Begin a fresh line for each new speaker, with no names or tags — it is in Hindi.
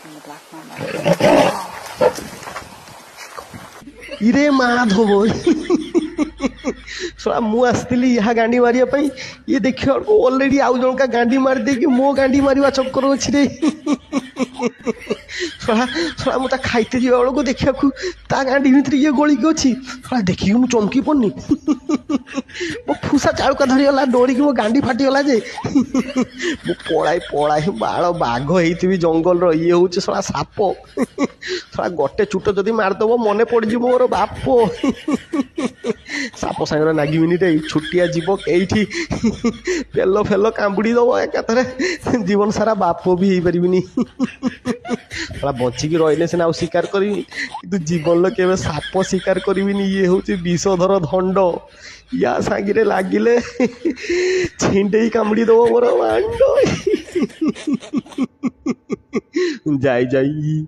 And the black mamba.
इरे Madhav शला मु आसती यहाँ गांडी मारे ये देखिए ऑलरेडी आउ जन का गांडी मार दे कि मो गांडी मारिया चक्कर अच्छी रे शला शला मुझे खाइते जा बेलू देखा ता गांडी भितर ये गोलिक अच्छी शला देखिए मुझे चमकी पड़नी मो फुसा चाड़ुका धरीगला डोरिकी मो गांडी फाटीगला जे मु पड़ाई पड़ाई बाड़ बाघ होती जंगल ये हूँ शला साप शला गोटे चुट जदि मारदेव मन पड़ज मोर बाप साप सांगे नागिबिनी रे छुटिया जीव कई पेल फेल कांबुड़ी दब एकाथरे जीवन सारा बाप भी हो पारिनी बचिकी रही सीना शिकार करी कि जीवन के साप शिकार करी ये हूँ विषधर दंड या सांगे लगिले छिंडे कामुड़ी दब मोर मांड जाई जाई